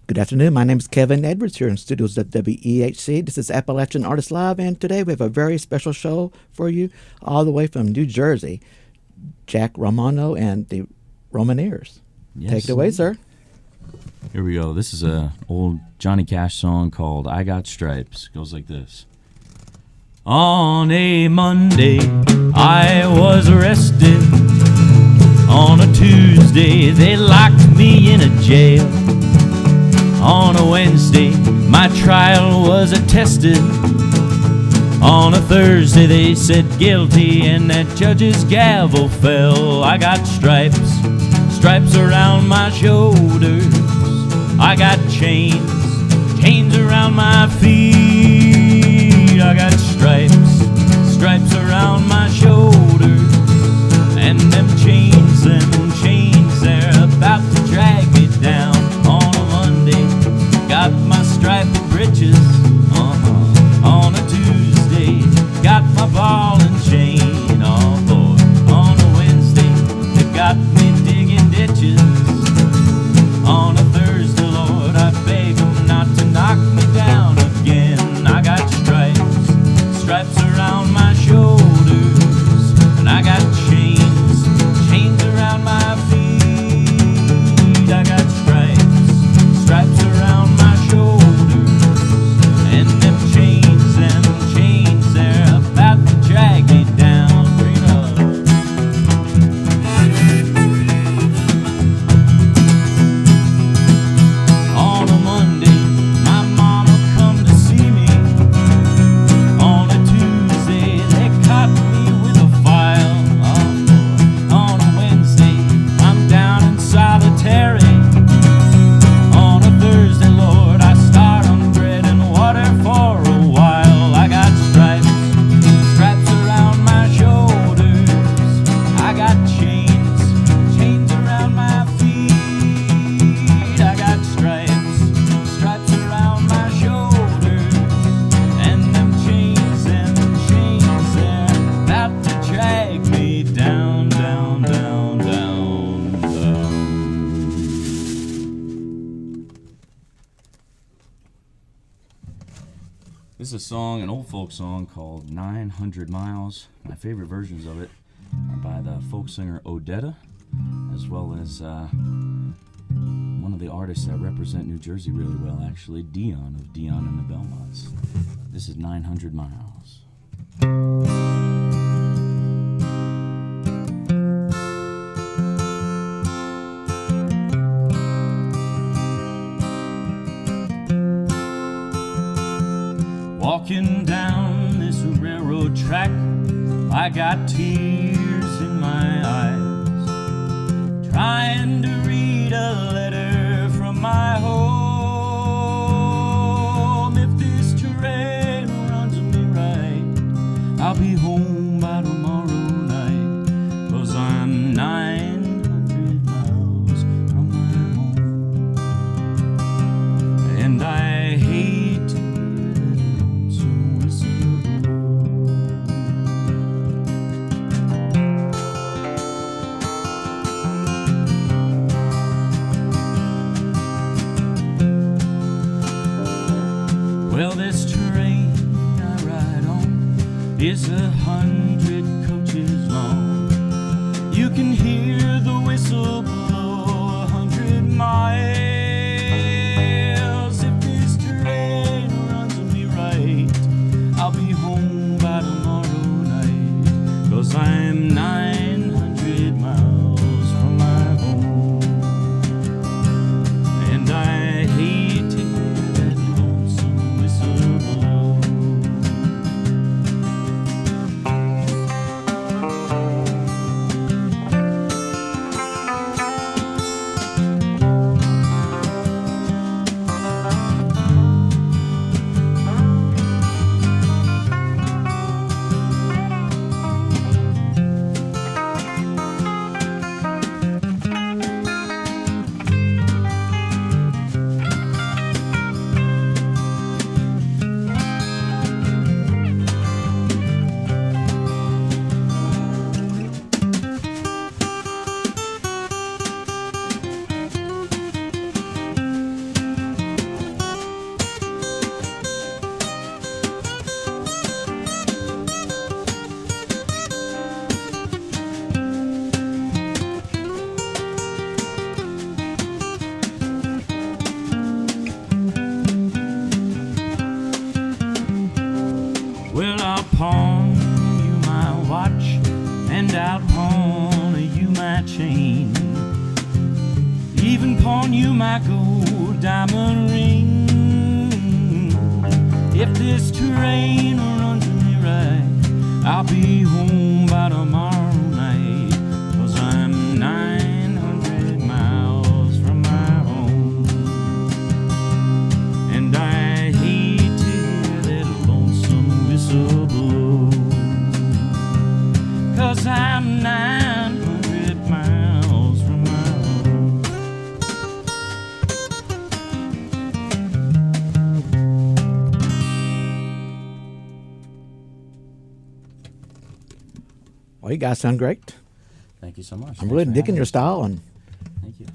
Good afternoon. My name is Kevin Edwards here in studios at WEHC. This is Appalachian Artists Live, and today we have a very special show for you all the way from New Jersey. Jack Romano and the Romanaires. Yes. Take it away, sir. Here we go. This is a old Johnny Cash song called I Got Stripes. It goes like this. On a Monday, I was arrested. On a Tuesday, they locked me in a jail. On a Wednesday, my trial was attested. On a Thursday, they said guilty, and that judge's gavel fell. I got stripes, stripes around my shoulders. I got chains, chains around my feet. I got stripes, stripes around my shoulders. And them chains, they're about to drag me down. On a Monday, got my striped breeches. On a Tuesday, got my ball and chain. Oh boy, on a Wednesday, they got me digging ditches. On a Thursday, Lord, I beg them not to knock me down again. I got stripes, stripes around my shoulders. And I got chains, chains around my feet. I got stripes, stripes around my shoulders. And them chains, they're about to drag me down. Bring it up. On a Monday, my mama come to see me. On a Tuesday, they caught me with a file. On a Wednesday, I'm down in solitary. On a Thursday, Lord, I start on bread and water for a while. I got stripes, stripes around my shoulders. I got chains, chains around my feet. I got stripes, stripes around my shoulders. And them chains, they're about to drag me down, down, down, down, down. This is a song, an old folk song called 900 Miles. My favorite versions of it are by the folk singer Odetta, as well as one of the artists that represent New Jersey really well, actually, Dion of Dion and the Belmonts. This is 900 Miles. Walking down this railroad track, I got tears in my eyes, trying to read a letter from my home. If this train runs me right, I'll be home by tomorrow night, 'cause I'm 900 miles from my home. And I hate to well, this train I ride on is 100 coaches long. You can hear the whistle blow 100 miles. If this train runs me right, I'll be home by tomorrow night, 'cause I'm 900 miles from my home. And I hate to hear that lonesome whistle blow. you my gold diamond ring. If this train runs me right, I'll be home by tomorrow night, 'cause I'm 900 miles from my home. And I hate to hear that lonesome whistle blow, 'cause I'm 900 miles from my home. Well, you guys sound great. Thank you so much. I'm Thanks really for digging having your us. style. And Thank you.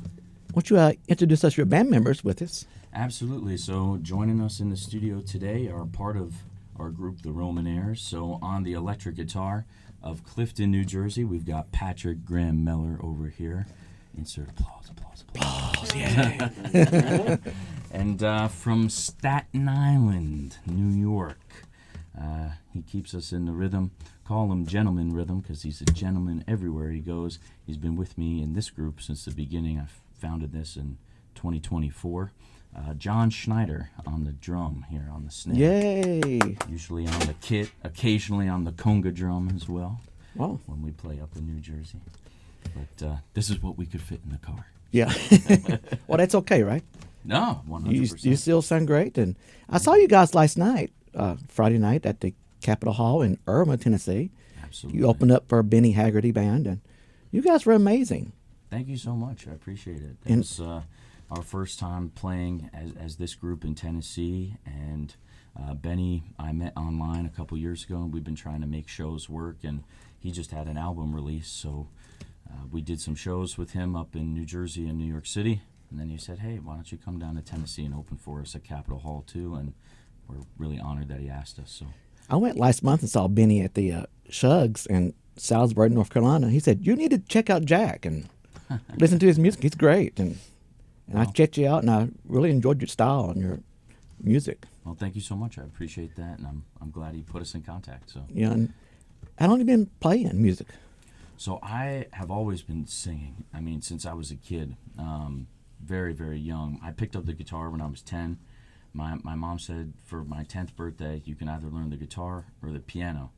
why don't you introduce us, your band members, with us? Absolutely. So joining us in the studio today are part of our group, the Romanaires. So on the electric guitar of Clifton, New Jersey, we've got Patrick Graham Meller over here. Insert applause, applause, applause. Yeah. And from Staten Island, New York, he keeps us in the rhythm. Call him Gentleman Rhythm because he's a gentleman everywhere he goes. He's been with me in this group since the beginning. I founded this in 2024. John Schneider on the drum here on the snare. Yay. Usually on the kit, occasionally on the conga drum as well Wow. when we play up in New Jersey. But this is what we could fit in the car. Yeah. Well, that's okay, right? No, 100%. You still sound great. And I saw you guys last night, Friday night, at the Capitol Hall in Irma, Tennessee. Absolutely. You opened up for Benny Haggerty Band, and you guys were amazing. Thank you so much. I appreciate it. It And- was our first time playing as this group in Tennessee, and Benny I met online a couple years ago, and we've been trying to make shows work, and he just had an album release, so we did some shows with him up in New Jersey and New York City, and then he said, hey, why don't you come down to Tennessee and open for us at Capitol Hall too, and we're really honored that he asked us. So I went last month and saw Benny at the Shugs in Salisbury, North Carolina. He said, you need to check out Jack and listen to his music. He's great. And I checked you out, and I really enjoyed your style and your music. well, thank you so much. I appreciate that, and I'm glad he put us in contact. So Yeah, and how long have you been playing music? So I have always been singing. I mean, since I was a kid, very, very young. I picked up the guitar when I was 10. My mom said for my 10th birthday, you can either learn the guitar or the piano.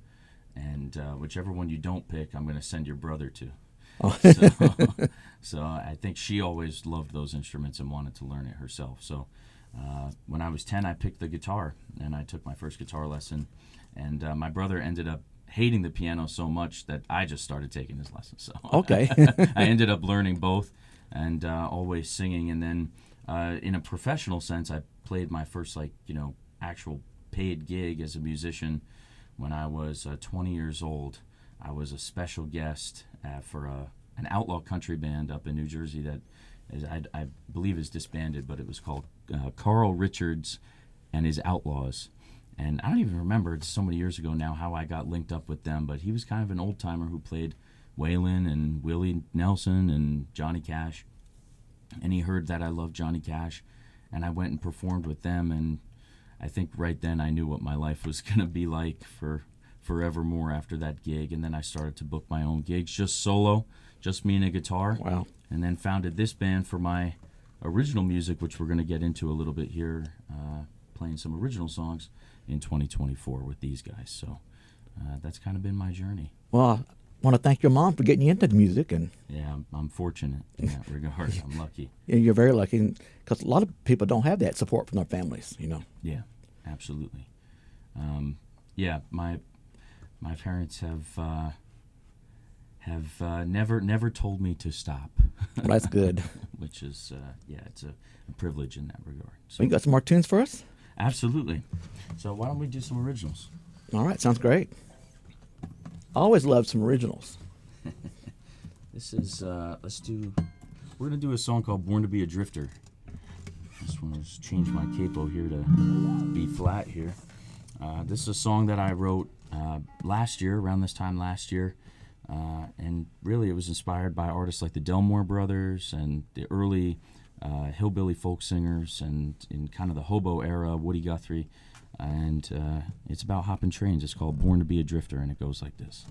And whichever one you don't pick, I'm going to send your brother to. Oh. So I think she always loved those instruments and wanted to learn it herself. So when I was 10, I picked the guitar, and I took my first guitar lesson. And my brother ended up hating the piano so much that I just started taking his lessons. So Okay. I ended up learning both and always singing. And then in a professional sense, I played my first actual paid gig as a musician when I was 20 years old. I was a special guest for an outlaw country band up in New Jersey that I believe is disbanded, but it was called Carl Richards and his Outlaws. And I don't even remember, it's so many years ago now, how I got linked up with them, but he was kind of an old-timer who played Waylon and Willie Nelson and Johnny Cash. And he heard that I loved Johnny Cash, and I went and performed with them, and I think right then I knew what my life was going to be like for forevermore after that gig. And then I started to book my own gigs, just solo, just me and a guitar. Wow. And then founded this band for my original music, which we're going to get into a little bit here, playing some original songs in 2024 with these guys. So that's kind of been my journey. Well, I want to thank your mom for getting you into the music. And Yeah, I'm fortunate in that regard. I'm lucky. you're very lucky, because a lot of people don't have that support from their families, Yeah, absolutely. Yeah, my parents have never told me to stop. Well, that's good. Which is it's a privilege in that regard. So So you got some more tunes for us? absolutely. So why don't we do some originals? All right, sounds great. I always love some originals. This is we're gonna do a song called "Born to Be a Drifter." Just want to change my capo here to B flat here. This is a song that I wrote last year, around this time last year, and really it was inspired by artists like the Delmore Brothers and the early hillbilly folk singers, and in kind of the hobo era, Woody Guthrie. And it's about hopping trains. It's called "Born to Be a Drifter," and it goes like this.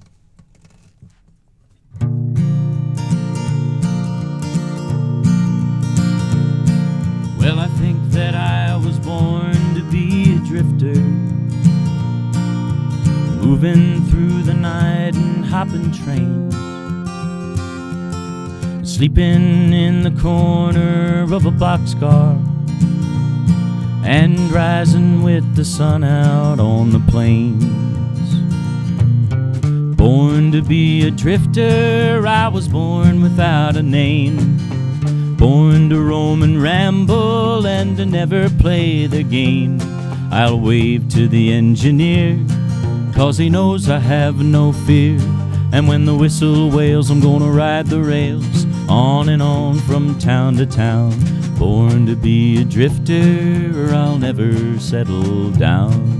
moving through the night and hopping trains, sleeping in the corner of a boxcar, and rising with the sun out on the plains. Born to be a drifter, I was born without a name. Born to roam and ramble and to never play the game. I'll wave to the engineer, 'cause he knows I have no fear. And when the whistle wails, I'm gonna ride the rails, on and on from town to town. Born to be a drifter, I'll never settle down.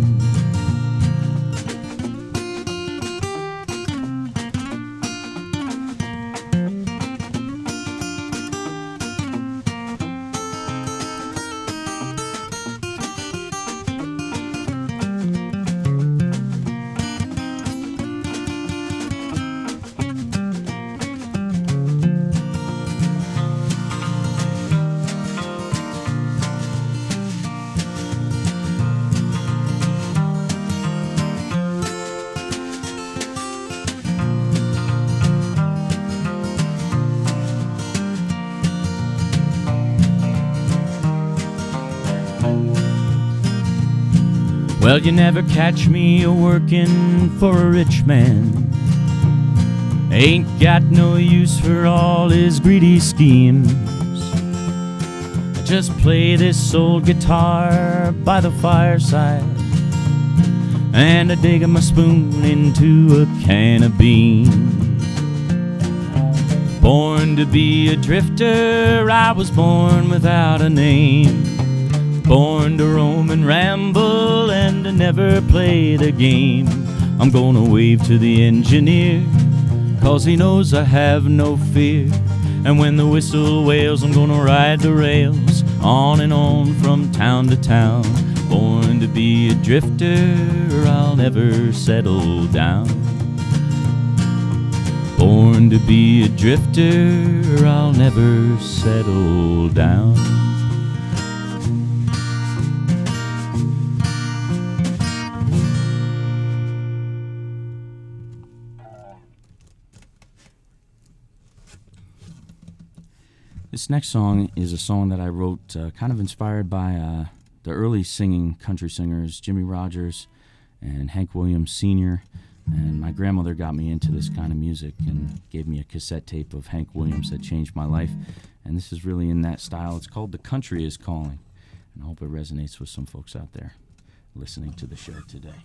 Well, you never catch me a-working for a rich man. Ain't got no use for all his greedy schemes. I just play this old guitar by the fireside, and I dig my spoon into a can of beans. Born to be a drifter, I was born without a name. Born to roam and ramble and to never play the game. I'm gonna wave to the engineer, 'cause he knows I have no fear. And when the whistle wails, I'm gonna ride the rails, on and on from town to town. Born to be a drifter, I'll never settle down. Born to be a drifter, I'll never settle down. This next song is a song that I wrote kind of inspired by the early singing country singers, Jimmy Rogers and Hank Williams Sr. And my grandmother got me into this kind of music and gave me a cassette tape of Hank Williams that changed my life. And this is really in that style. It's called The Country is Calling. And I hope it resonates with some folks out there listening to the show today.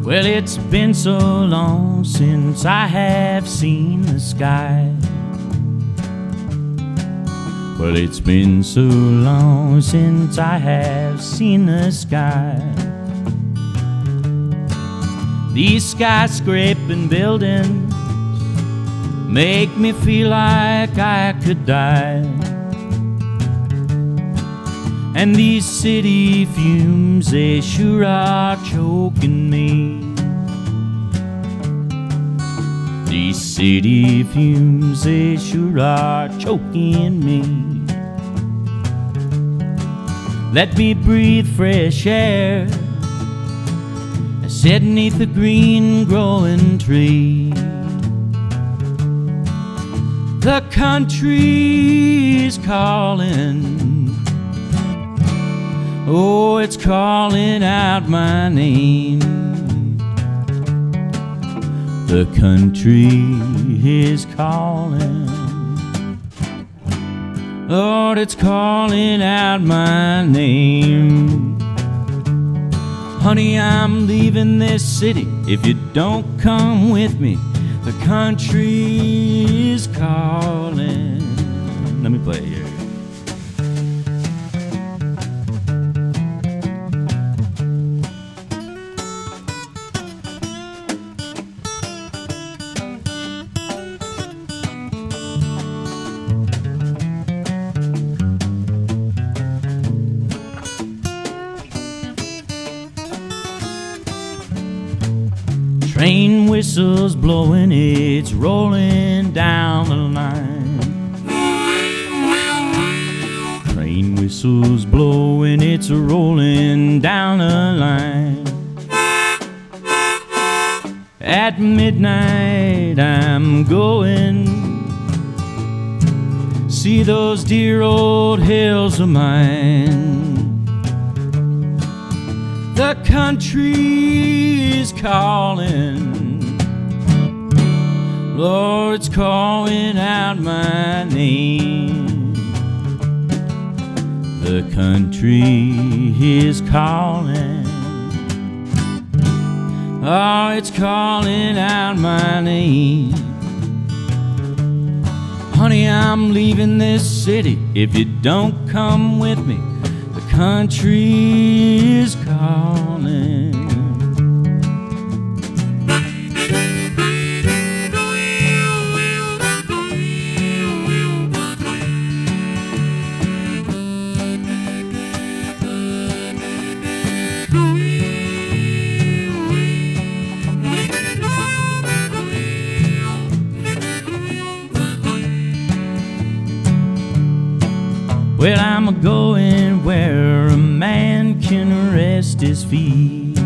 Well, it's been so long since I have seen the sky. Well, it's been so long since I have seen the sky. These skyscraping buildings make me feel like I could die. And these city fumes, they sure are choking me. These city fumes, they sure are choking me. Let me breathe fresh air, sit neath a green growing tree. The country is calling. Oh, it's calling out my name. The country is calling. Lord, it's calling out my name. Honey, I'm leaving this city if you don't come with me. The country is calling. Let me play it here. Train whistles blowing, it's rolling down the line. whistle's blowing, it's rolling down the line. At midnight I'm going, see those dear old hills of mine. The country is calling, Lord, it's calling out my name. The country is calling, oh, it's calling out my name. Honey, I'm leaving this city if you don't come with me. The country is calling. Well, I'm a-going where a man can rest his feet.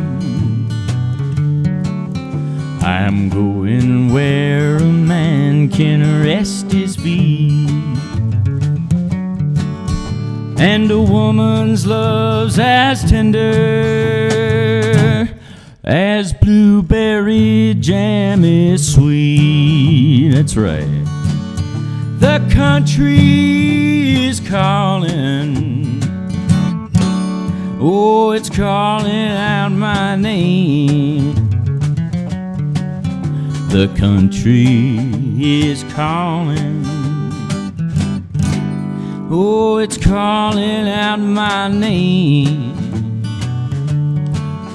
I'm going where a man can rest his feet. And a woman's love's as tender as blueberry jam is sweet. That's right. The country is calling, oh, it's calling out my name. The country is calling, oh, it's calling out my name.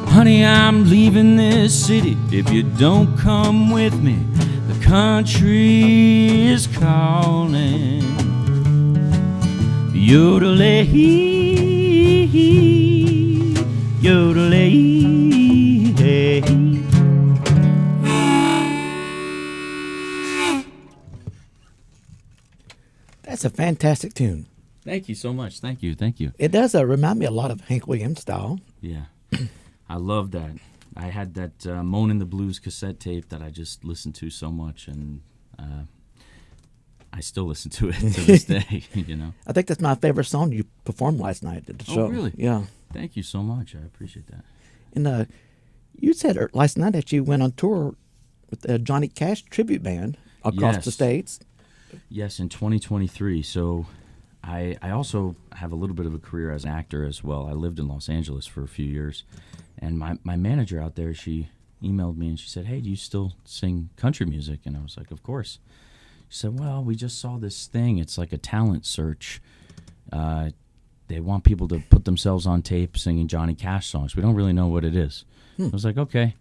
Honey, I'm leaving this city if you don't come with me. The country is calling. Yodelay, yodelay. That's a fantastic tune. Thank you so much. Thank you. Thank you. It does remind me a lot of Hank Williams style. Yeah. I love that. I had that Moanin' the Blues cassette tape that I just listened to so much, and I still listen to it to this day, you know. I think that's my favorite song you performed last night at the show. Oh, really? Yeah. Thank you so much. I appreciate that. And you said last night that you went on tour with the Johnny Cash tribute band across the states. Yes, in 2023. So I also have a little bit of a career as an actor as well. I lived in Los Angeles for a few years. And my manager out there, she emailed me and she said, hey, do you still sing country music? And I was like, of course. She said, well, we just saw this thing. It's like a talent search. They want people to put themselves on tape singing Johnny Cash songs. We don't really know what it is. I was like, okay.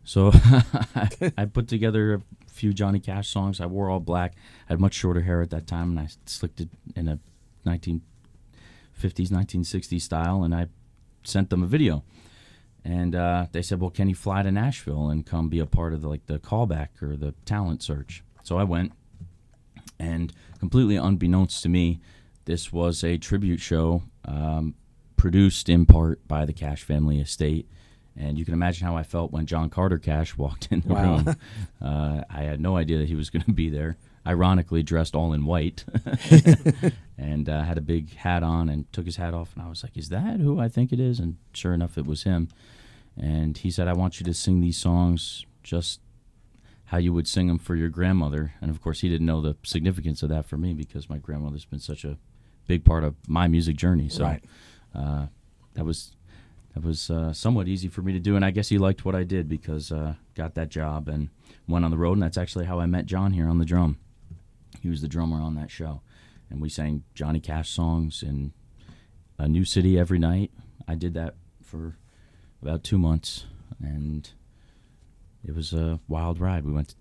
So I put together a few Johnny Cash songs. I wore all black. I had much shorter hair at that time, and I slicked it in a 1950s, 1960s style, and I sent them a video. And they said, well, can you fly to Nashville and come be a part of the callback or the talent search? So I went, and completely unbeknownst to me, this was a tribute show produced in part by the Cash family estate. And you can imagine how I felt when John Carter Cash walked in the room. I had no idea that he was going to be there. Ironically, dressed all in white, and had a big hat on and took his hat off. And I was like, is that who I think it is? And sure enough, it was him. And he said, I want you to sing these songs just how you would sing them for your grandmother. And, of course, he didn't know the significance of that for me because my grandmother's been such a big part of my music journey. So that was somewhat easy for me to do. And I guess he liked what I did because got that job and went on the road. And that's actually how I met John here on the drum. He was the drummer on that show. And we sang Johnny Cash songs in a new city every night. I did that for about 2 months, and it was a wild ride. We went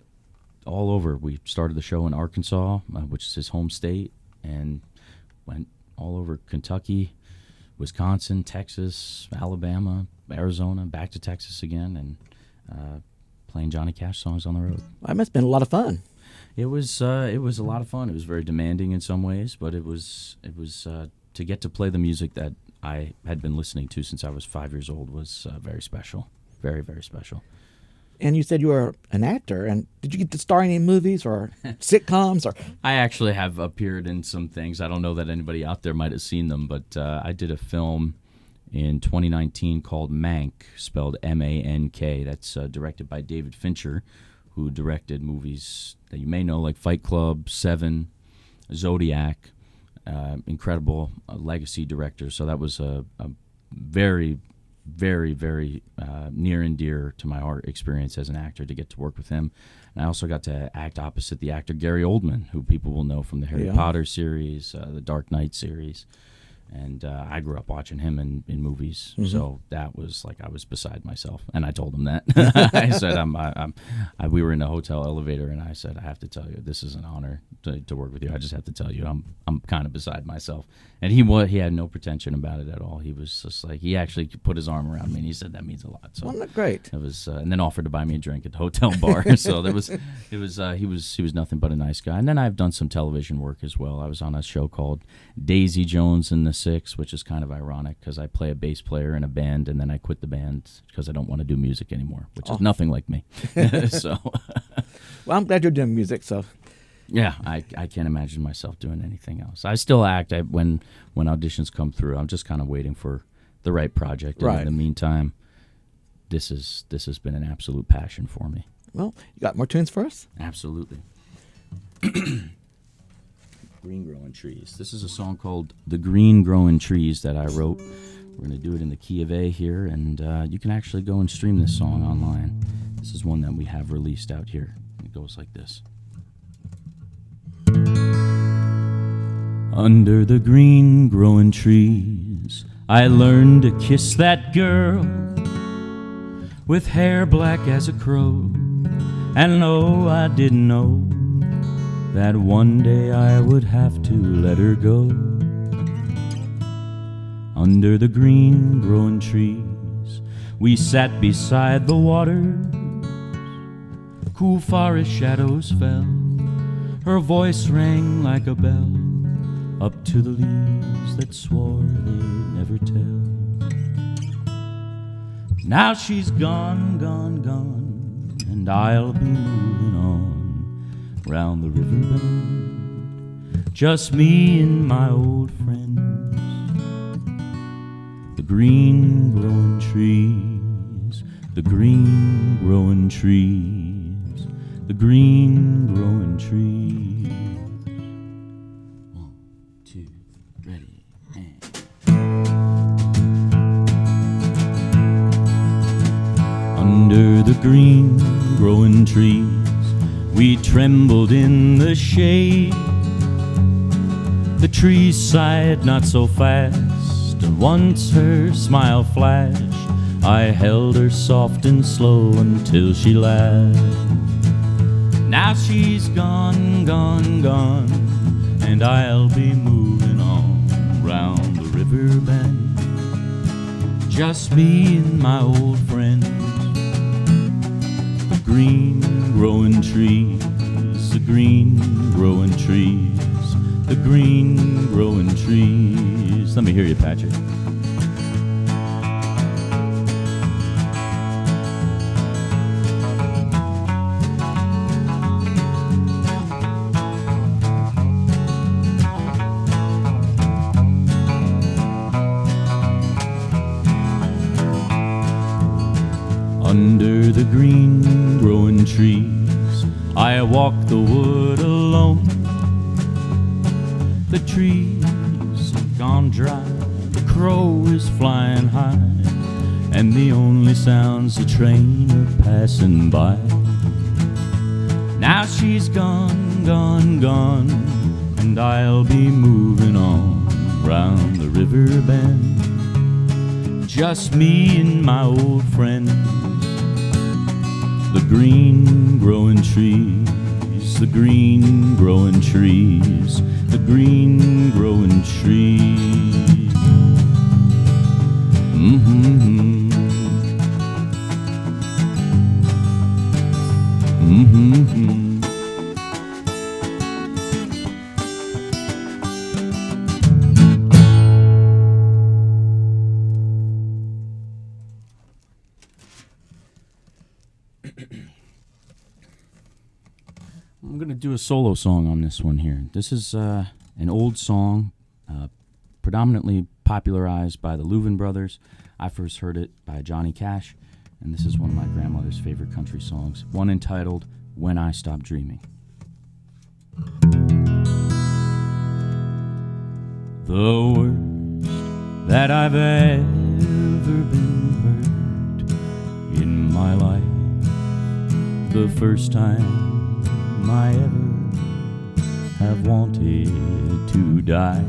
all over. We started the show in Arkansas, which is his home state, and went all over Kentucky, Wisconsin, Texas, Alabama, Arizona, back to Texas again, and playing Johnny Cash songs on the road. Well, that must have been a lot of fun. It was a lot of fun. It was very demanding in some ways, but it was to get to play the music that I had been listening to since I was 5 years old was very special. Very, very special. And you said you were an actor, and did you get to star in any movies or sitcoms? Or I actually have appeared in some things. I don't know that anybody out there might have seen them, but I did a film in 2019 called Mank, spelled M-A-N-K. That's directed by David Fincher, who directed movies that you may know, like Fight Club, Seven, Zodiac. Incredible legacy director. So that was a very, very, very near and dear to my heart experience as an actor to get to work with him. And I also got to act opposite the actor Gary Oldman, who people will know from the Harry Potter series, the Dark Knight series. And I grew up watching him in movies, so that was like I was beside myself. And I told him that. I said, we were in a hotel elevator, and I said, I have to tell you, this is an honor to work with you. I just have to tell you, I'm kind of beside myself. And he had no pretension about it at all. He was just like, he actually put his arm around me, and he said, that means a lot. So wasn't that great? It was, and then offered to buy me a drink at the hotel bar. So he was nothing but a nice guy. And then I've done some television work as well. I was on a show called Daisy Jones and the Six, which is kind of ironic because I play a bass player in a band, and then I quit the band because I don't want to do music anymore, which is nothing like me. So, well, I'm glad you're doing music. So, yeah, I can't imagine myself doing anything else. I still act when auditions come through. I'm just kind of waiting for the right project. And in the meantime, this has been an absolute passion for me. Well, you got more tunes for us? Absolutely. Green Growing Trees. This is a song called The Green Growing Trees that I wrote. We're going to do it in the key of A here, and you can actually go and stream this song online. This is one that we have released out here. It goes like this. Under the green growing trees, I learned to kiss that girl with hair black as a crow. And no, I didn't know that one day I would have to let her go. Under the green growing trees, we sat beside the water. Cool forest shadows fell. Her voice rang like a bell up to the leaves that swore they'd never tell. Now she's gone, gone, gone, and I'll be moving on round the river bend, just me and my old friends. The green growing trees, the green growing trees, the green growing trees. 1, 2, ready, and under the green growing trees, we trembled in the shade. The trees sighed not so fast, and once her smile flashed, I held her soft and slow until she laughed. Now she's gone, gone, gone, and I'll be moving on round the river bend, just me and my old friends. The green growing trees, the green growing trees, the green growing trees. Let me hear you, Patrick. Under the green growing trees, I walk the wood alone. The trees have gone dry, the crow is flying high, and the only sound's the train are passing by. Now she's gone, gone, gone, and I'll be moving on round the river bend, just me and my old friends. The green growing trees, the green growing trees, the green growing trees. Mm-hmm. Mm-hmm. I'm going to do a solo song on this one here. This is an old song, predominantly popularized by the Louvin Brothers. I first heard it by Johnny Cash, and this is one of my grandmother's favorite country songs, one entitled When I Stop Dreaming. The worst that I've ever been hurt in my life, the first time I ever have wanted to die,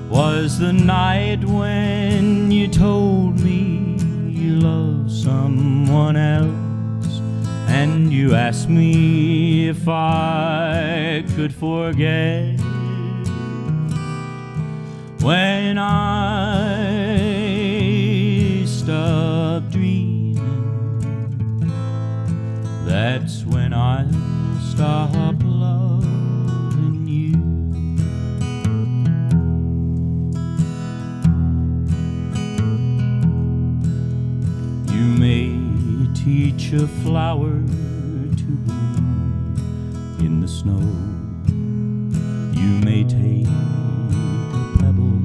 was the night when you told me you loved someone else, and you asked me if I could forget. When I stop dreaming, that's when I'll stop loving you. You may teach a flower to bloom in the snow. You may take a pebble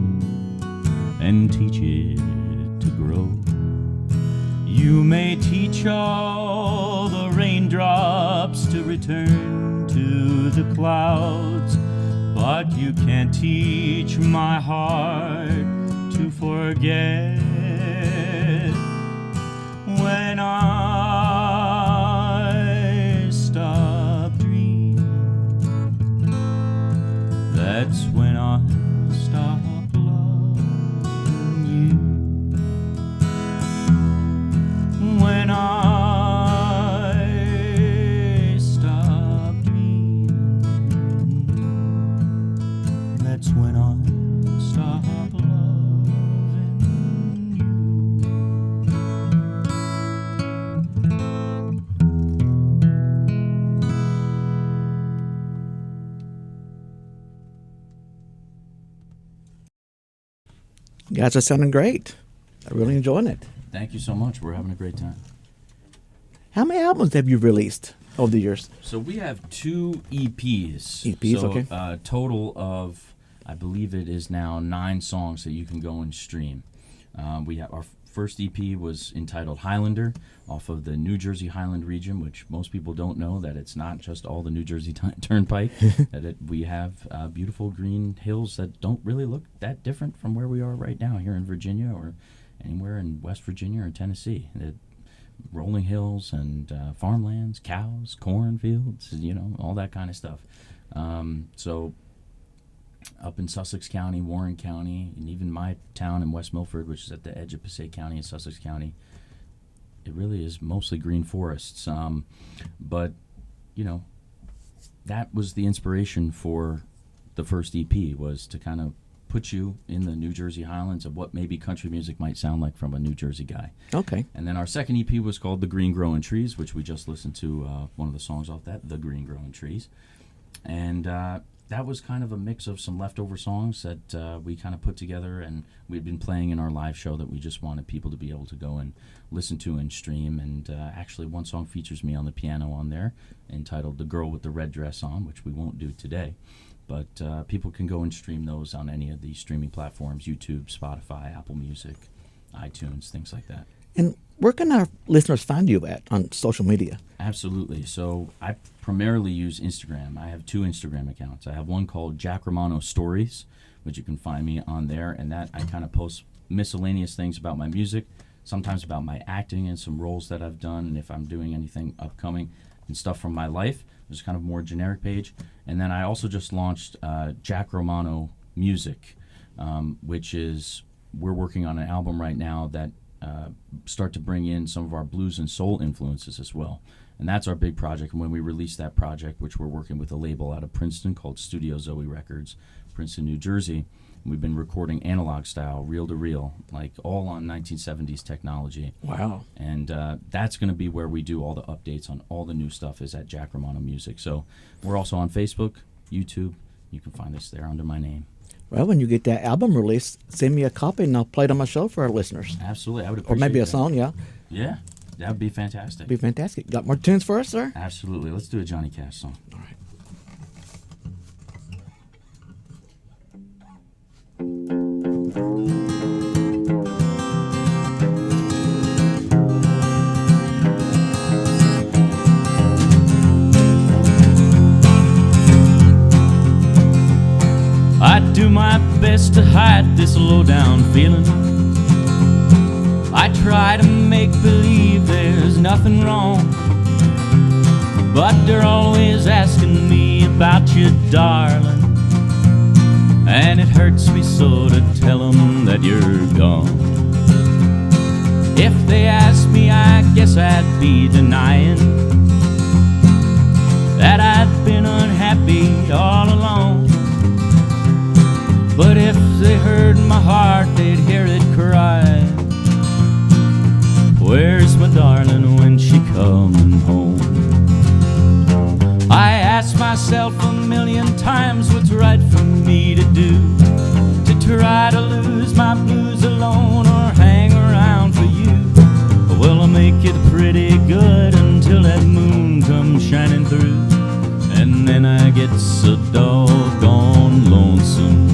and teach it to grow. You may teach all the raindrops to return to the clouds, but you can't teach my heart to forget. When I stop dreaming, that's when I'll stop loving you. When I stop dreaming, that's when I'll stop loving you. You guys are sounding great. I'm really enjoying it. Thank you so much. We're having a great time. How many albums have you released over the years? So we have 2 EPs. EPs, so, okay. Total of, I believe it is now 9 songs that you can go and stream. We have our first EP was entitled Highlander, off of the New Jersey Highland region, which most people don't know that it's not just all the New Jersey Turnpike. We have beautiful green hills that don't really look that different from where we are right now here in Virginia or anywhere in West Virginia or Tennessee. Rolling hills and farmlands, cows, cornfields, all that kind of stuff. So up in Sussex County, Warren County, and even my town in West Milford, which is at the edge of Passaic County and Sussex County, it really is mostly green forests. But, that was the inspiration for the first EP, was to kind of put you in the New Jersey Highlands of what maybe country music might sound like from a New Jersey guy. Okay. And then our second EP was called The Green Growing Trees, which we just listened to one of the songs off that, The Green Growing Trees. And that was kind of a mix of some leftover songs that we kind of put together and we'd been playing in our live show that we just wanted people to be able to go and listen to and stream. And actually one song features me on the piano on there entitled The Girl with the Red Dress On, which we won't do today. But people can go and stream those on any of the streaming platforms, YouTube, Spotify, Apple Music, iTunes, things like that. And where can our listeners find you at on social media? Absolutely. So I primarily use Instagram. I have 2 Instagram accounts. I have one called Jack Romano Stories, which you can find me on there, and that I kind of post miscellaneous things about my music, sometimes about my acting and some roles that I've done, and if I'm doing anything upcoming and stuff from my life. There's kind of more generic page. And then I also just launched Jack Romano Music, which is, we're working on an album right now that start to bring in some of our blues and soul influences as well. And that's our big project. And when we release that project, which we're working with a label out of Princeton called Studio Zoe Records, Princeton, New Jersey, we've been recording analog style, reel to reel, like all on 1970s technology. Wow. And that's going to be where we do all the updates on all the new stuff, is at Jack Romano Music. So we're also on Facebook, YouTube. You can find us there under my name. Well, when you get that album released, send me a copy and I'll play it on my show for our listeners. Absolutely. I would appreciate Or maybe a that. song, yeah. Yeah. That would be fantastic. Be fantastic. Got more tunes for us, sir? Absolutely. Let's do a Johnny Cash song. All right. I do my best to hide this low-down feeling. I try to make believe there's nothing wrong, but they're always asking me about you, darling, and it hurts me so to tell them that you're gone. If they ask me, I guess I'd be denying that I've been unhappy all along. But if they heard my heart, they'd hear it cry, where's my darling when she coming home? I ask myself a million times what's right for me to do, to try to lose my blues alone or hang around for you. Well, I'll make it pretty good until that moon comes shining through, and then I get so doggone lonesome.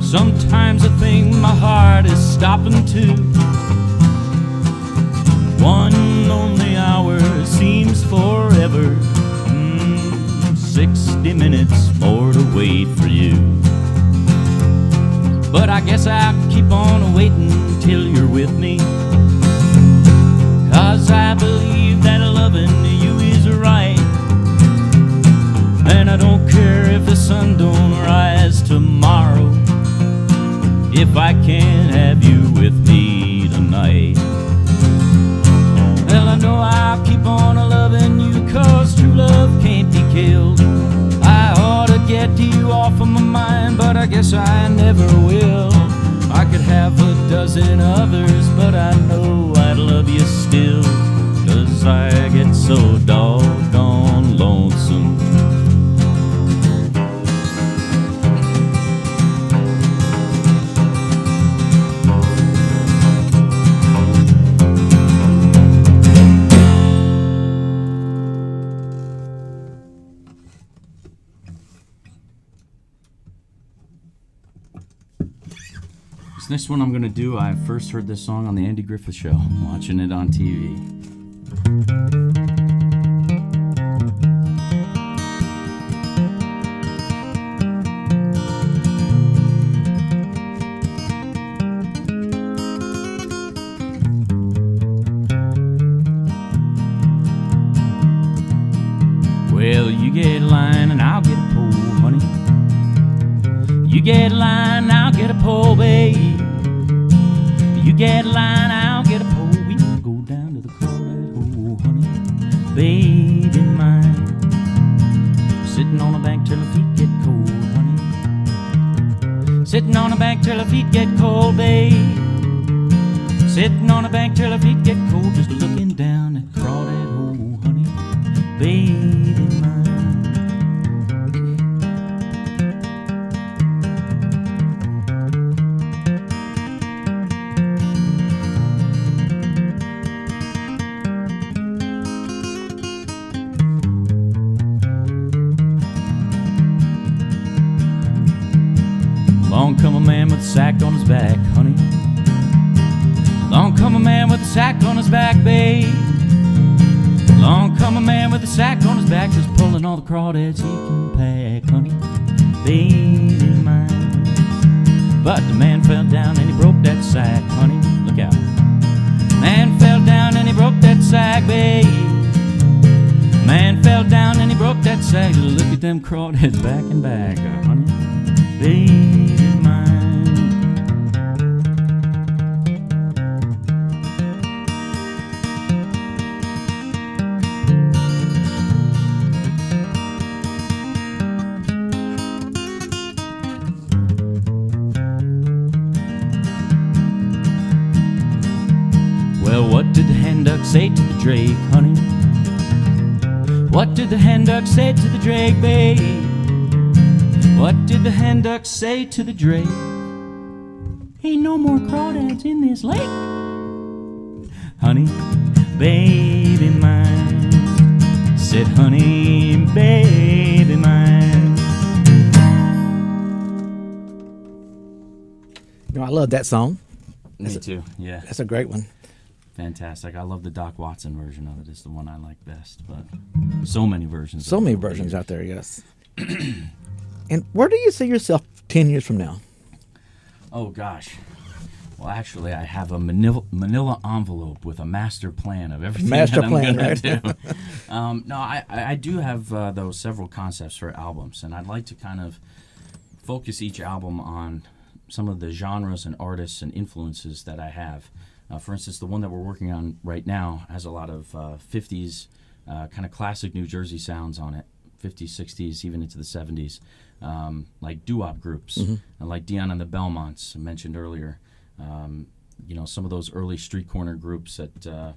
Sometimes I think my heart is stopping too. One lonely hour seems forever. 60 minutes more to wait for you. But I guess I'll keep on waiting till you're with me, 'cause I believe that loving you is right. And I don't care if the sun don't rise tomorrow, if I can't have you with me tonight. Well, I know I'll keep on loving you, 'cause true love can't be killed. I ought to get you off of my mind, but I guess I never will. I could have a dozen others, but I know I'd love you still, 'cause I get so doggone lonesome. This one I'm going to do, I first heard this song on the Andy Griffith Show, watching it on TV. Well, you get a line and I'll get a pole, honey. You get a line and I'll get a pole, babe. You get a line, I'll get a pole. We can go down to the crawdad hole, honey, baby mine. Sitting on a bank till her feet get cold, honey. Sitting on a bank till her feet get cold, babe. Sitting on a bank till her feet get cold, just looking down at the crawdad hole, honey, baby mine. Along come a man with a sack on his back, honey. Along come a man with a sack on his back, babe. Along come a man with a sack on his back, just pulling all the crawdads he can pack, honey, baby mine. But the man fell down and he broke that sack, honey, look out. Man fell down and he broke that sack, babe. Man fell down and he broke that sack. Look at them crawdads back and back, honey, baby mine. drake, honey? What did the hen duck say to the drake, babe? What did the hen duck say to the drake? Ain't no more crawdads in this lake. Honey, baby mine, said honey, baby mine. I love that song. Me too, yeah. That's a great one. Fantastic. I love the Doc Watson version of it. It's the one I like best, but so many versions. So many versions out there, yes. And where do you see yourself 10 years from now? Oh, gosh. Well, actually, I have a manila envelope with a master plan of everything that I'm going to do. No, I do have, though, several concepts for albums, and I'd like to kind of focus each album on some of the genres and artists and influences that I have. For instance, the one that we're working on right now has a lot of 50s kind of classic New Jersey sounds on it, 50s, 60s, even into the 70s, like doo-wop groups, and like Dion and the Belmonts I mentioned earlier. Some of those early street corner groups that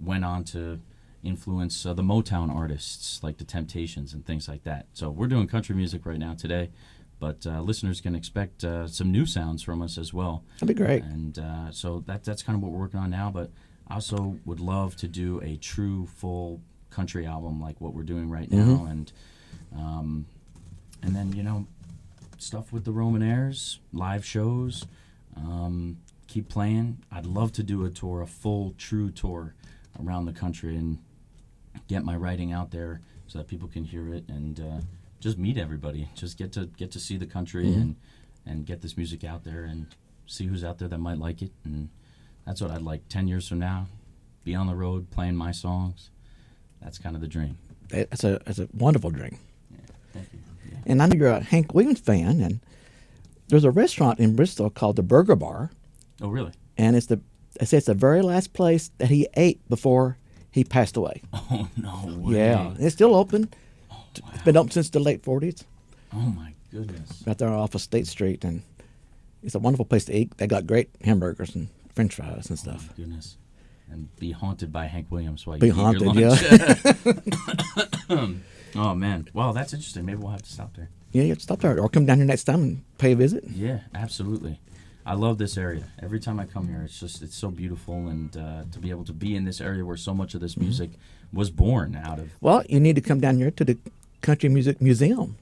went on to influence the Motown artists like the Temptations and things like that. So we're doing country music right now today, but listeners can expect some new sounds from us as well. That'd be great. And so that's kind of what we're working on now, but I also would love to do a true, full country album like what we're doing right now. And then, stuff with the Romanaires, live shows, keep playing. I'd love to do a tour, a full, true tour around the country and get my writing out there so that people can hear it and just meet everybody, just get to see the country and get this music out there and see who's out there that might like it. And that's what I'd like 10 years from now, be on the road playing my songs. That's kind of the dream. It's a wonderful dream. Yeah, thank you. Yeah. And I know you're a Hank Williams fan, and there's a restaurant in Bristol called the Burger Bar. Oh, really? And they say it's the very last place that he ate before he passed away. Oh, no way. Yeah, it's still open. Wow. It's been open since the late 40s. Oh, my goodness. Right there off of State Street, and it's a wonderful place to eat. They got great hamburgers and French fries and stuff. Oh, my goodness. And be haunted by Hank Williams while you Be eat haunted, your lunch. yeah. Oh, man. Wow, that's interesting. Maybe we'll have to stop there. Yeah, you have to stop there or come down here next time and pay a visit. Yeah, absolutely. I love this area. Every time I come here, it's so beautiful, and to be able to be in this area where so much of this music was born out of. Well, you need to come down here to the Country Music Museum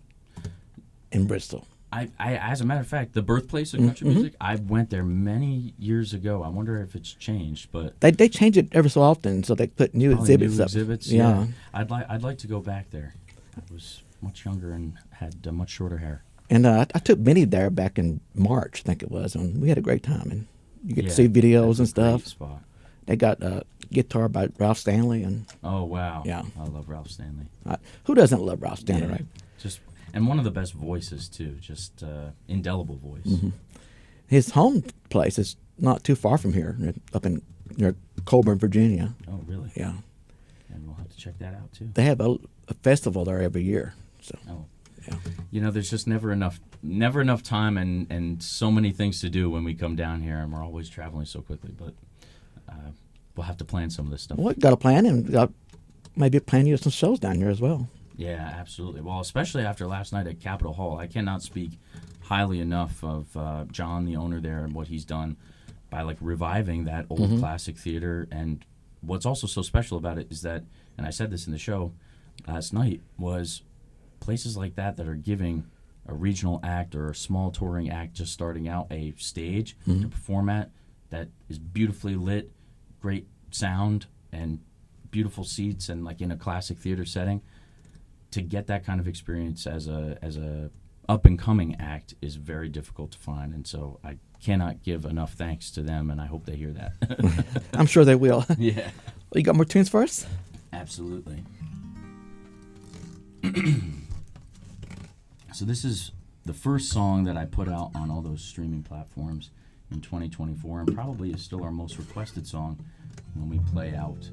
in Bristol. I as a matter of fact, the birthplace of country music, I went there many years ago. I wonder if it's changed, but They change it every so often, so they put new exhibits up. Yeah. I'd like to go back there. I was much younger and had much shorter hair. And I took Minnie there back in March, I think it was, and we had a great time. And you get to see videos and stuff. Great spot. They got a guitar by Ralph Stanley, and oh wow, yeah, I love Ralph Stanley. Who doesn't love Ralph Stanley, right? And one of the best voices too, just indelible voice. His home place is not too far from here, up in near Colburn, Virginia. Oh really? Yeah. And we'll have to check that out too. They have a festival there every year. So. Oh. Yeah. There's just never enough time and so many things to do when we come down here, and we're always traveling so quickly. But we'll have to plan some of this stuff. Well, we got to plan, and maybe plan you some shows down here as well. Yeah, absolutely. Well, especially after last night at Capitol Hall, I cannot speak highly enough of John, the owner there, and what he's done by reviving that old classic theater. And what's also so special about it is that, and I said this in the show last night, was places like that are giving a regional act or a small touring act just starting out a stage to perform at that is beautifully lit, great sound, and beautiful seats, and in a classic theater setting. To get that kind of experience as a up and coming act is very difficult to find, and so I cannot give enough thanks to them, and I hope they hear that. I'm sure they will. Yeah. Well, you got more tunes for us? Absolutely. So this is the first song that I put out on all those streaming platforms in 2024, and probably is still our most requested song when we play out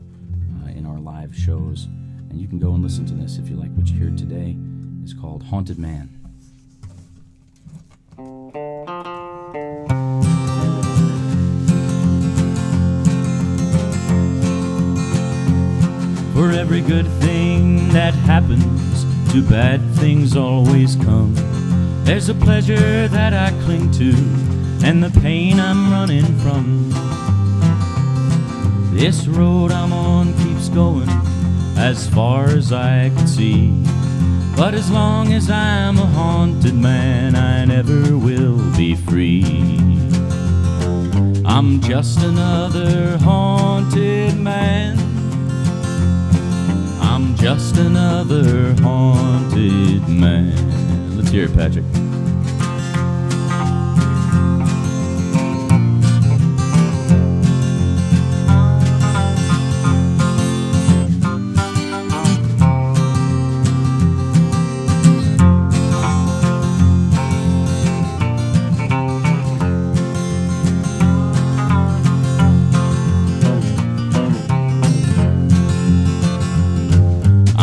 in our live shows. And you can go and listen to this if you like what you hear today. It's called Haunted Man. For every good thing that happens, two bad things always come. There's a pleasure that I cling to, and the pain I'm running from. This road I'm on keeps going as far as I can see, but as long as I'm a haunted man, I never will be free. I'm just another haunted man. I'm just another haunted man. Let's hear it, Patrick.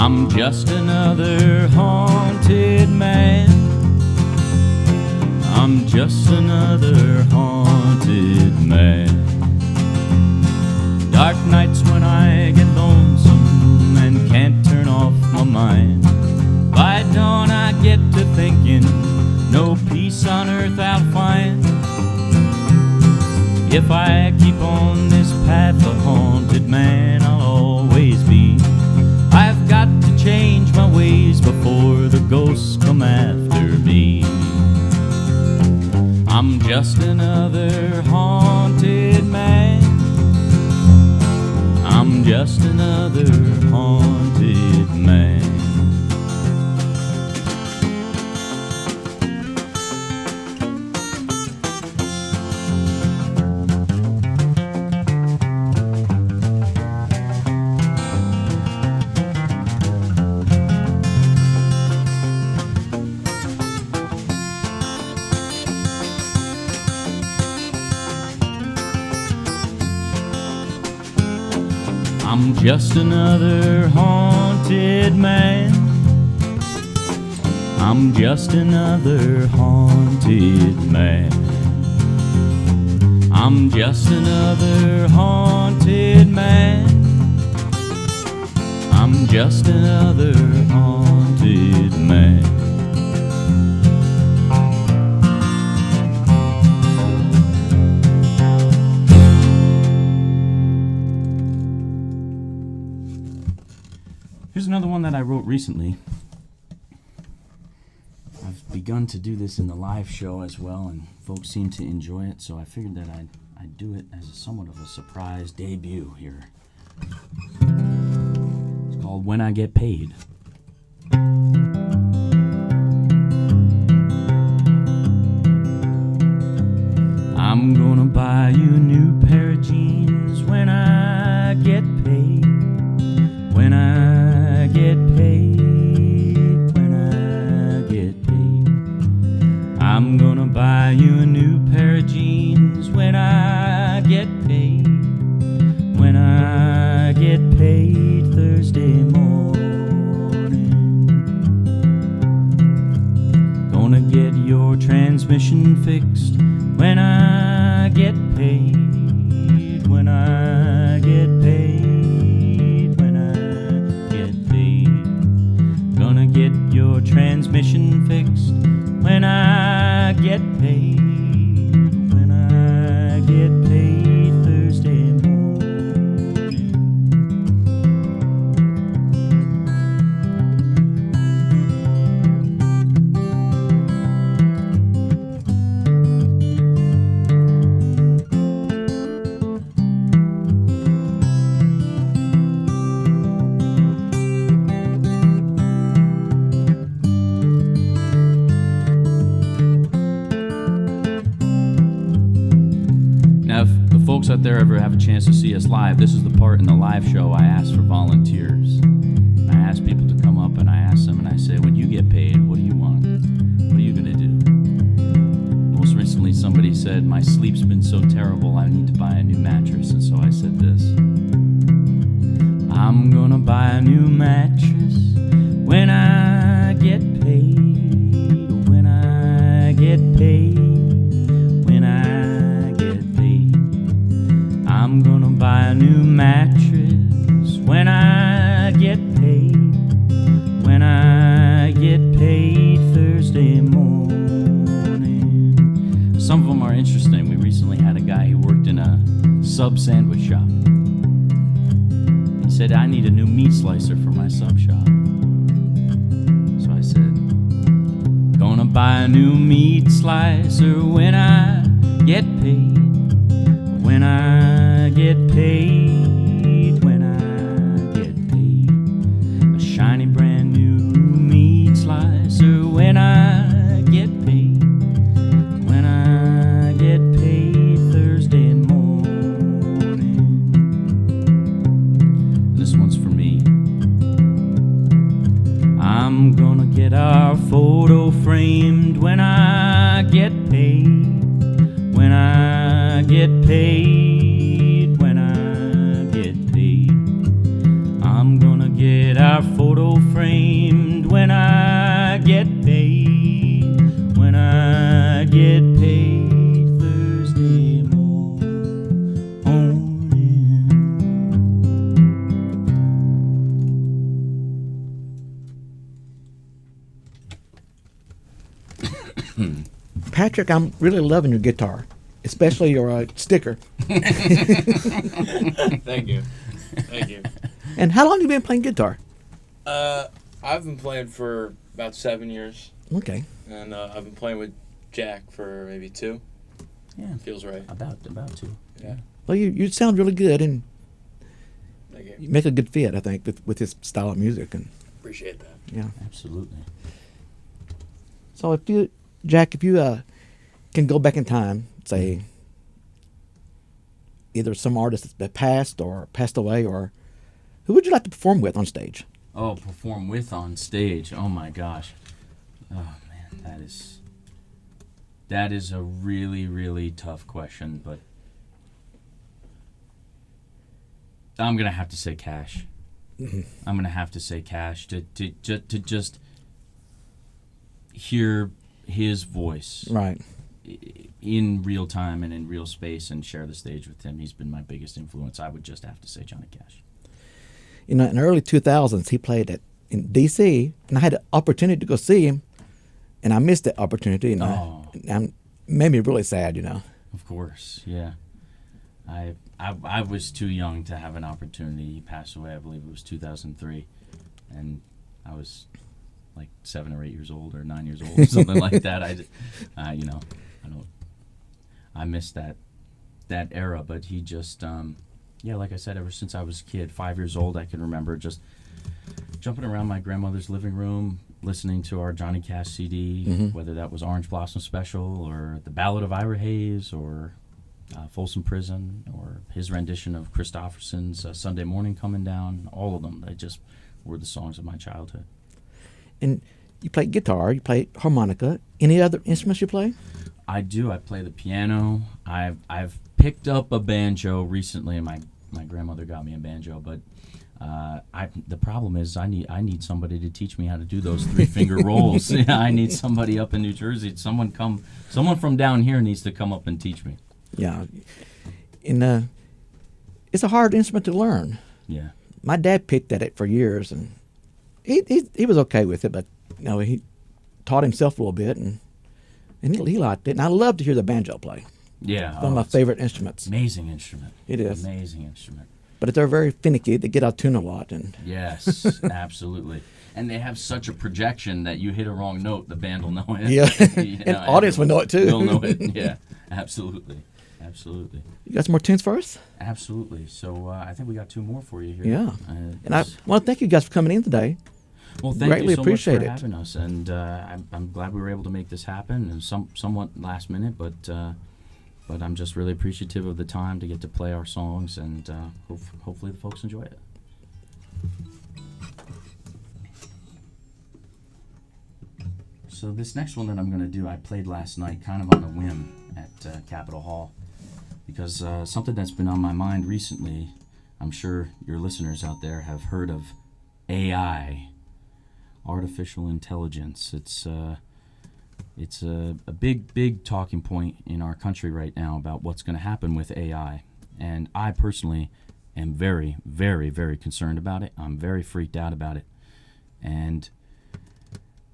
I'm just another haunted man. I'm just another haunted man. Dark nights when I get lonesome and can't turn off my mind. By dawn I get to thinking, no peace on earth I'll find. If I keep on this path, a haunted man I'll always be. I've got to change my ways before the ghosts come after me. I'm just another haunted man. I'm just another haunted man. I'm just another haunted man. I'm just another haunted man. I'm just another haunted man. I'm just another haunted man. Here's another one that I wrote recently. I've begun to do this in the live show as well, and folks seem to enjoy it, so I figured that I'd do it as somewhat of a surprise debut here. It's called When I Get Paid. I'm gonna buy you a new pair of jeans when I get paid. When I get paid, when I get paid. I'm gonna buy you a new pair of jeans when I get paid. When I get paid Thursday morning. Gonna get your transmission fixed when I get paid. When I get paid. Get your transmission fixed when I get paid. When I get paid Thursday morning. Folks out there ever have a chance to see us live, this is the part in the live show I ask for volunteers. I ask people to come up and I ask them and I say, when you get paid, what do you want? What are you going to do? Most recently somebody said, my sleep's been so terrible I need to buy a new mattress. And so I said this: I'm going to buy a new mattress when I get paid. When I get paid. I'm gonna buy a new mattress when I get paid, when I get paid Thursday morning. Some of them are interesting. We recently had a guy who worked in a sub sandwich shop. He said, I need a new meat slicer for my sub shop. So I said, gonna buy a new meat slicer when I get paid. When I get paid, when I get paid. A shiny brand new meat slicer when I get paid. When I get paid Thursday morning. This one's for me. I'm gonna get our photo framed when I get paid. When I get paid, when I get paid. I'm gonna get our photo framed when I get paid. When I get paid Thursday morning. Patrick, I'm really loving your guitar, especially your sticker. Thank you. Thank you. And how long have you been playing guitar? I've been playing for about 7 years, Okay. and I've been playing with Jack for maybe 2. Yeah, Feels right. about to. Yeah. Well, you sound really good, and Thank you. you make a good fit, I think, with his style of music. And Appreciate that. yeah. Absolutely. So if you, Jack, if you can go back in time, say either some artist that passed or passed away, or who would you like to perform with on stage? Oh, perform with on stage. Oh my gosh. Oh man, that is a really, really tough question, but I'm gonna have to say Cash. I'm gonna have to say Cash to just hear his voice Right. in real time and in real space and share the stage with him. He's been my biggest influence. I would just have to say Johnny Cash. You know, in the early 2000s, he played in D.C., and I had the opportunity to go see him, and I missed that opportunity, and it made me really sad, you know. Of course, yeah. I was too young to have an opportunity. He passed away, I believe it was 2003, and I was like 7 or 8 years old or 9 years old, something like that. I missed that era, but he just, like I said, ever since I was a kid, 5 years old, I can remember just jumping around my grandmother's living room, listening to our Johnny Cash CD, whether that was Orange Blossom Special or The Ballad of Ira Hayes or Folsom Prison or his rendition of Christopherson's Sunday Morning Coming Down. All of them, they just were the songs of my childhood. And you play guitar, you play harmonica. Any other instruments you play? I do. I play the piano. I've picked up a banjo recently, and my grandmother got me a banjo. But the problem is I need somebody to teach me how to do those 3-finger rolls. Yeah, I need somebody up in New Jersey. Someone from down here needs to come up and teach me. Yeah. And it's a hard instrument to learn. Yeah. My dad picked at it for years, and he was okay with it, but he taught himself a little bit, and he liked it. And I love to hear the banjo play. Yeah. It's one of my favorite instruments. Amazing instrument. It is. Amazing instrument. But they're very finicky. They get out of tune a lot. And yes, absolutely. And they have such a projection that you hit a wrong note, the band will know it. Yeah. And audience will know it too. They'll know it. Yeah, absolutely. Absolutely. You got some more tunes for us? Absolutely. So I think we got 2 more for you here. Yeah. And I want to thank you guys for coming in today. Well, thank Greatly you so appreciate much for it. having us. And I'm glad we were able to make this happen. And somewhat last minute, but I'm just really appreciative of the time to get to play our songs, and hopefully the folks enjoy it. So this next one that I'm going to do, I played last night kind of on a whim at Capitol Hall, because something that's been on my mind recently, I'm sure your listeners out there have heard of AI, artificial intelligence. It's a big talking point in our country right now about what's going to happen with AI. And I personally am very, very, very concerned about it. I'm very freaked out about it. And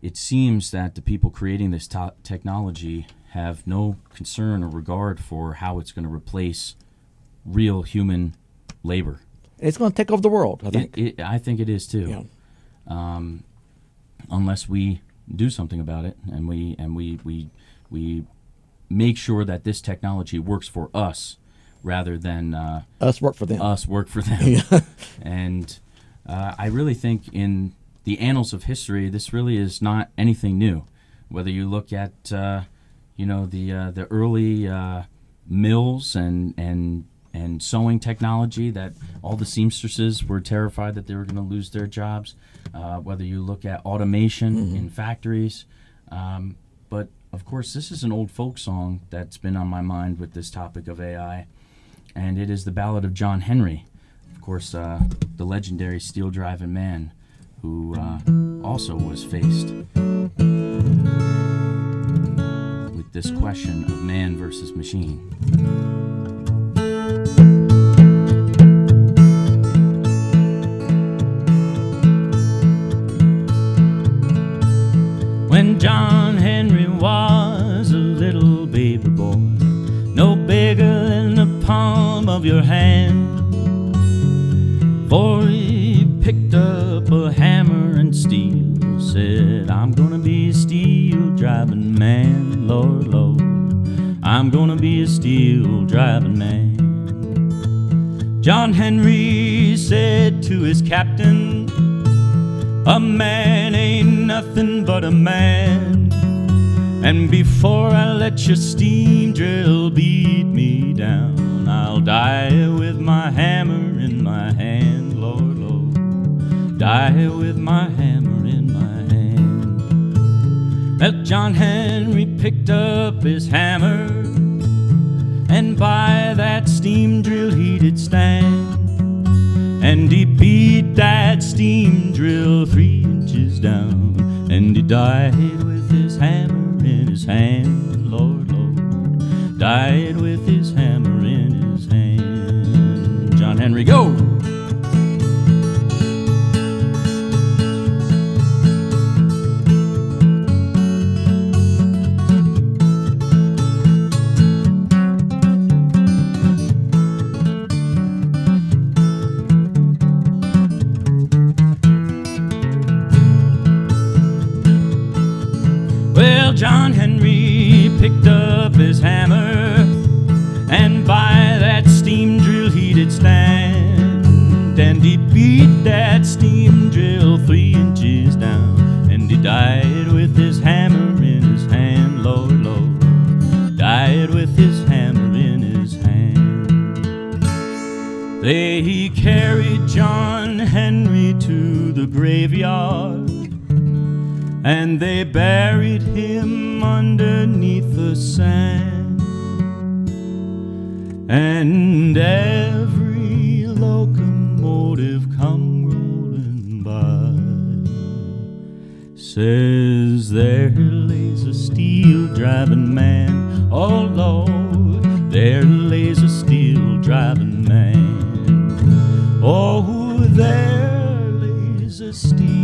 it seems that the people creating this technology have no concern or regard for how it's going to replace real human labor. It's going to take over the world, I think. I think it is too. Yeah. Unless we do something about it, and we make sure that this technology works for us rather than us work for them. Us work for them. Yeah. And I really think in the annals of history, this really is not anything new. Whether you look at the early mills and sewing technology, that all the seamstresses were terrified that they were going to lose their jobs. Whether you look at automation in factories. But, of course, this is an old folk song that's been on my mind with this topic of AI, and it is the Ballad of John Henry. Of course, the legendary steel-driving man who also was faced with this question of man versus machine. When John Henry was a little baby boy, no bigger than the palm of your hand, for he picked up a hammer and steel, said, I'm gonna be a steel-driving man, Lord, Lord, I'm gonna be a steel-driving man. John Henry said to his captain, a man ain't nothing but a man, and before I let your steam drill beat me down, I'll die with my hammer in my hand, Lord, Lord, die with my hammer in my hand. Well, John Henry picked up his hammer, and by that steam drill he did stand, and he beat that steam drill 3 inches down, and he died with his hammer in his hand, Lord, Lord, died with his hammer in his hand. John Henry, go! John Henry picked up his hammer, and by that steam drill he did stand, and he beat that steam drill 3 inches down, and he died with his hammer in his hand, Lord, Lord, died with his hammer in his hand. They carried John Henry to the graveyard, and they buried him underneath the sand, and every locomotive come rolling by says there lays a steel-driving man, oh Lord, there lays a steel-driving man, oh there lays a steel-driving man.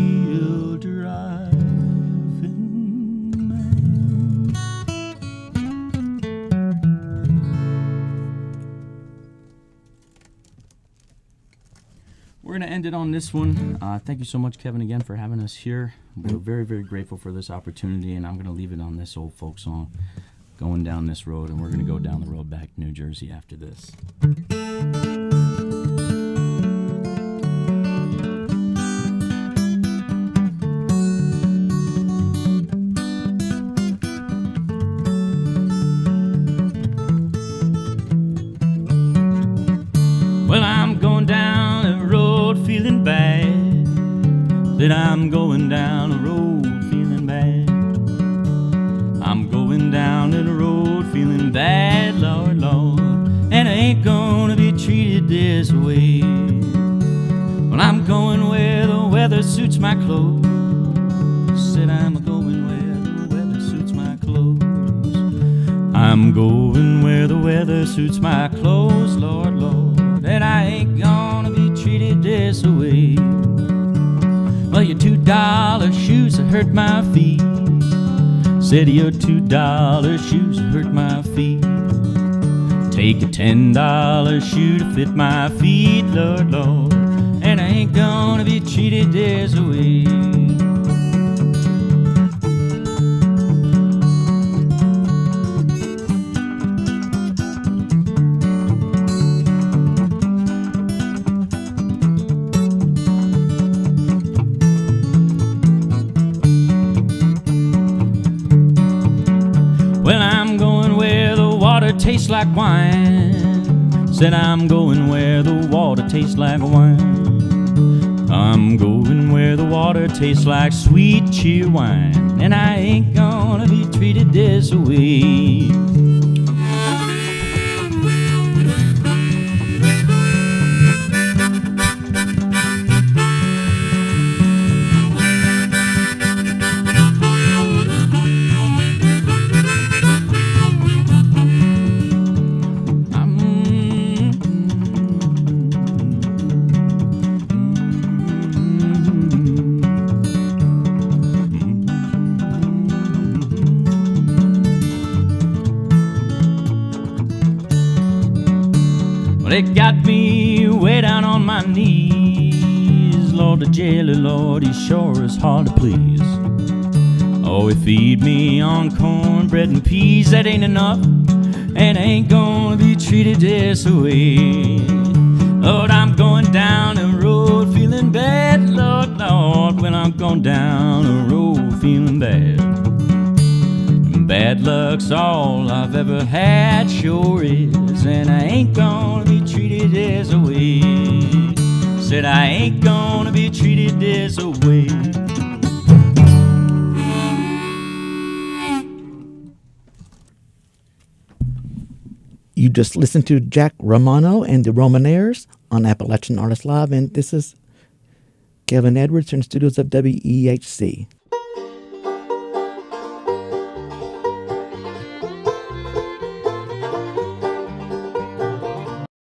We're going to end it on this one. Thank you so much, Kevin, again, for having us here. We're very, very grateful for this opportunity, and I'm going to leave it on this old folk song, Going Down This Road, and we're going to go down the road back to New Jersey after this. Well, I'm going down the road feeling bad. That I'm going down the road feeling bad. I'm going down the road feeling bad, Lord, Lord, and I ain't gonna be treated this way. Well, I'm going where the weather suits my clothes. Said I'm going where the weather suits my clothes. I'm going where the weather suits my clothes, Lord, Lord, and I ain't gonna Oh, your $2 shoes that hurt my feet. Said your $2 shoes that hurt my feet. Take a $10 shoe to fit my feet, Lord, Lord, and I ain't gonna be treated this way. Well, I'm going where the water tastes like wine. Said I'm going where the water tastes like wine. I'm going where the water tastes like sweet cheer wine, and I ain't gonna be treated this way. Well, it got me way down on my knees. Lord, the jailer, Lord, he sure is hard to please. Oh, he feed me on cornbread and peas, that ain't enough, and I ain't gonna be treated this way. Lord, I'm going down the road feeling bad, Lord, Lord, when I'm going down the road feeling bad. Bad luck's all I've ever had, sure is, and I ain't gonna be treated this way. Said I ain't gonna be treated this way. You just listened to Jack Romano and the Romanaires on Appalachian Artists Live, and this is Kevin Edwards in the studios of WEHC.